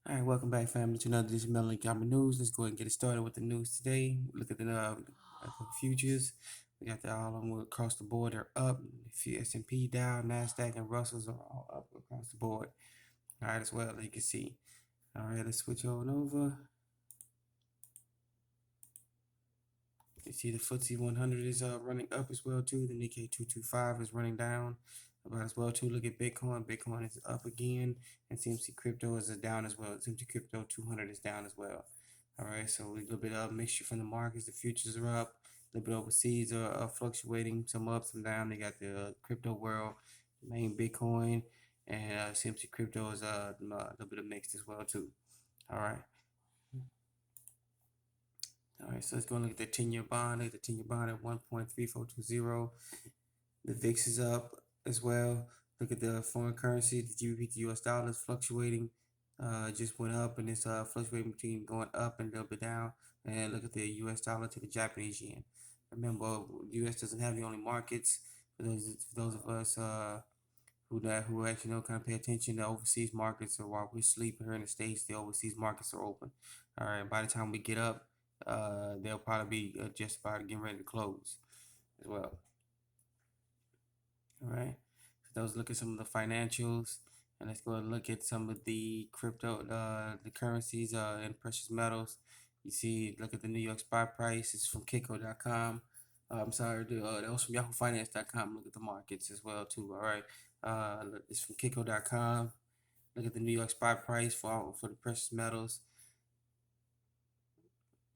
All right, welcome back, family, to another edition of Melanie Gamma News. Let's go ahead and get it started with the news today. Look at the futures. We got all of them across the board. They're up. S&P down, Nasdaq and Russell's are all up across the board. All right, as well, you can see. All right, let's switch on over. You see the FTSE 100 is running up as well too. The Nikkei 225 is running down about as well too. Look at Bitcoin. Bitcoin is up again, and CMC crypto is down as well. CMC crypto 200 is down as well. All right, so a little bit of mixture from the markets. The futures are up. A little bit overseas are fluctuating, some up, some down. They got the crypto world, main Bitcoin, and CMC crypto is a little bit of mixed as well too. All right. All right, so let's go and look at the 10-year bond. Look at the 10-year bond at 1.3420. The VIX is up as well. Look at the foreign currency. The GBP to US dollar is fluctuating. Just went up and it's fluctuating between going up and a little bit down. And look at the US dollar to the Japanese yen. Remember, the US doesn't have the only markets. For those of us who actually know kind of pay attention to overseas markets, or while we sleep here in the States, the overseas markets are open. All right, by the time we get up, they'll probably be just about getting ready to close as well. All right, so those look at some of the financials, and let's go and look at some of the crypto, the currencies, and precious metals. You see, look at the New York spot price. It's from Kiko.com. I'm sorry, that was from YahooFinance.com. Look at the markets as well too. All right, it's from Kiko.com. Look at the New York spot price for the precious metals.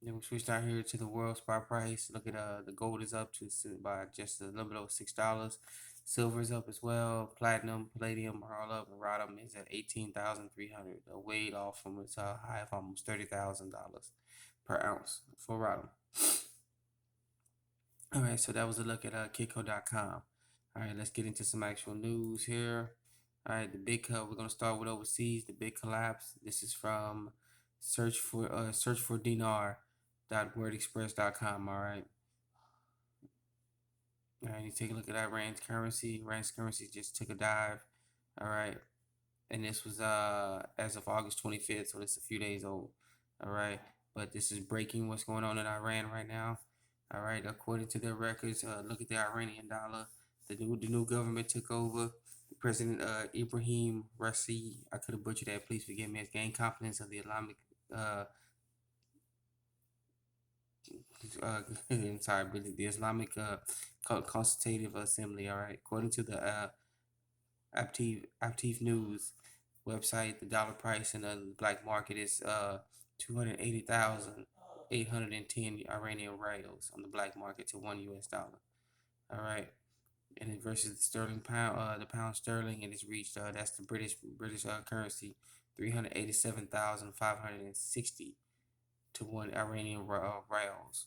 Then we switched out here to the world spot price. Look at the gold is up to by just a little bit over $6. Silver is up as well. Platinum, palladium are all up. And rhodium is at 18,300. A weight off from its high of almost $30,000 per ounce for rhodium. All right, so that was a look at Kiko.com. All right, let's get into some actual news here. All right, we're gonna start with overseas. The big collapse. This is from search for Dinar.wordexpress.com. All right. All right, you take a look at that Rand's currency. Rand's currency just took a dive. All right. And this was as of August 25th, so it's a few days old. All right. But this is breaking what's going on in Iran right now. All right. According to their records, look at the Iranian dollar. The new government took over. President Ibrahim Raisi, I could have butchered that. Please forgive me. Has gained confidence of the Islamic uh, sorry, but the Islamic Consultative Assembly. All right, according to the Aptiv News website, the dollar price in the black market is 280,810 Iranian rials on the black market to $1. All right, and it versus the sterling pound, the pound sterling, and it's reached that's the British currency, 387,560 to one Iranian rials.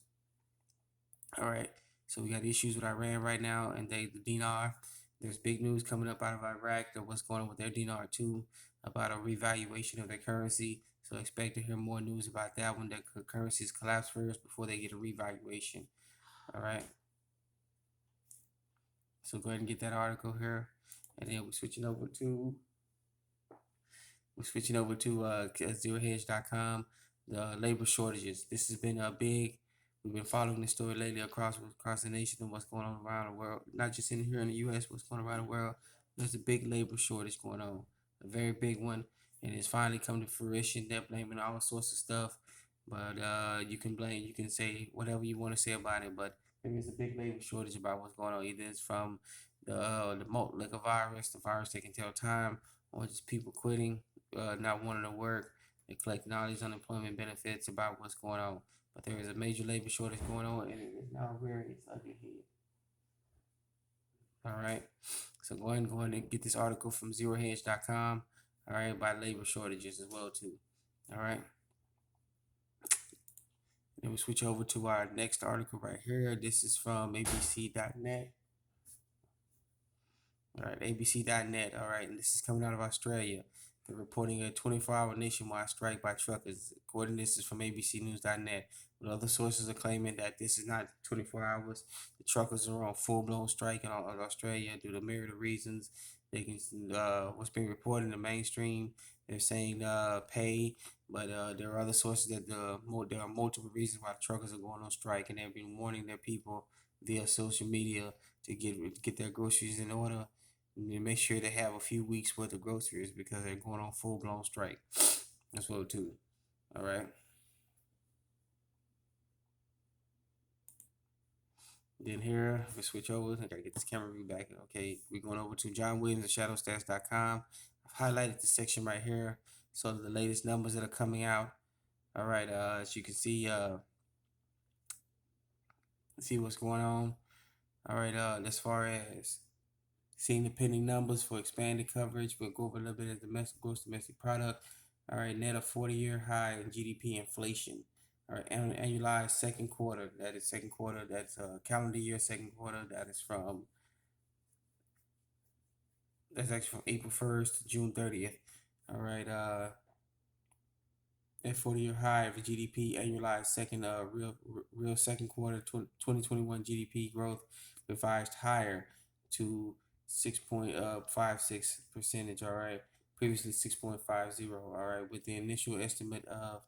All right. So we got issues with Iran right now, and the dinar. There's big news coming up out of Iraq that what's going on with their dinar too, about a revaluation of their currency. So expect to hear more news about that when their currencies collapse first before they get a revaluation. All right. So go ahead and get that article here, and then we're switching over to zerohedge.com. The labor shortages. This has been a big. We've been following this story lately across the nation and what's going on around the world. Not just in here in the U.S., what's going on around the world. There's a big labor shortage going on, a very big one, and it's finally come to fruition. They're blaming all sorts of stuff, but you can say whatever you want to say about it, but there is a big labor shortage about what's going on. Either it's from like a virus, the virus taking tell time, or just people quitting, not wanting to work, and collecting all these unemployment benefits about what's going on. But there is a major labor shortage going on, and it is now rearing its ugly head. All right. So go ahead and get this article from zerohedge.com. All right, about labor shortages as well too. All right. Then we switch over to our next article right here. This is from abc.net. All right, abc.net. All right, and this is coming out of Australia. They're reporting a 24-hour nationwide strike by truckers. According to this is from abcnews.net. But other sources are claiming that this is not 24 hours. The truckers are on full-blown strike in Australia due to myriad of reasons. They can what's being reported in the mainstream. They're saying pay, but there are other sources that there are multiple reasons why truckers are going on strike, and they've been warning their people via social media to get their groceries in order and make sure they have a few weeks worth of groceries because they're going on full blown strike. That's what too. All right. Then here we switch over. I gotta get this camera view back. Okay, we're going over to John Williams at ShadowStats.com. I've highlighted the section right here. So the latest numbers that are coming out. All right, as you can see what's going on. All right, as far as seeing the pending numbers for expanded coverage, we'll go over a little bit of domestic gross domestic product. All right, net of 40-year high in GDP inflation. All right, annualized second quarter. That is second quarter. That's calendar year second quarter. That is from That's actually from April 1st to June 30th. All right, that 40-year high of GDP annualized second real second quarter 2021 GDP growth revised higher to 6.56 percentage. All right, previously 6.50. All right, with the initial estimate of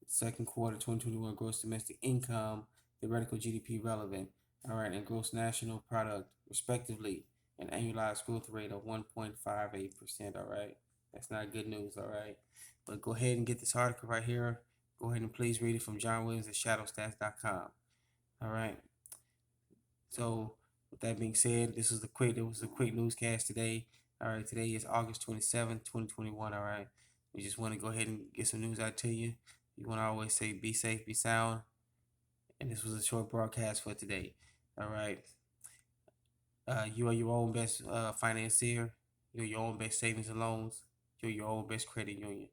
second quarter 2021 gross domestic income, theoretical GDP relevant, all right, and gross national product, respectively, an annualized growth rate of 1.58%, all right. That's not good news, all right. But go ahead and get this article right here. Go ahead and please read it from John Williams at shadowstats.com. All right. So with that being said, it was a quick newscast today. All right, today is August 27th, 2021. All right. We just want to go ahead and get some news out to you. You want to always say be safe, be sound. And this was a short broadcast for today. All right. You are your own best financier. You're your own best savings and loans. You're your own best credit union.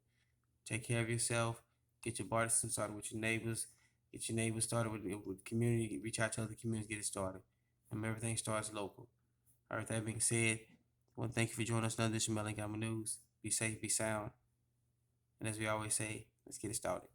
Take care of yourself. Get your bartering started with your neighbors. Get your neighbors started with community. Reach out to other communities. Get it started. And everything starts local. All right. That being said, I want to thank you for joining us on this Melon Gamma News. Be safe, be sound. And as we always say, let's get it started.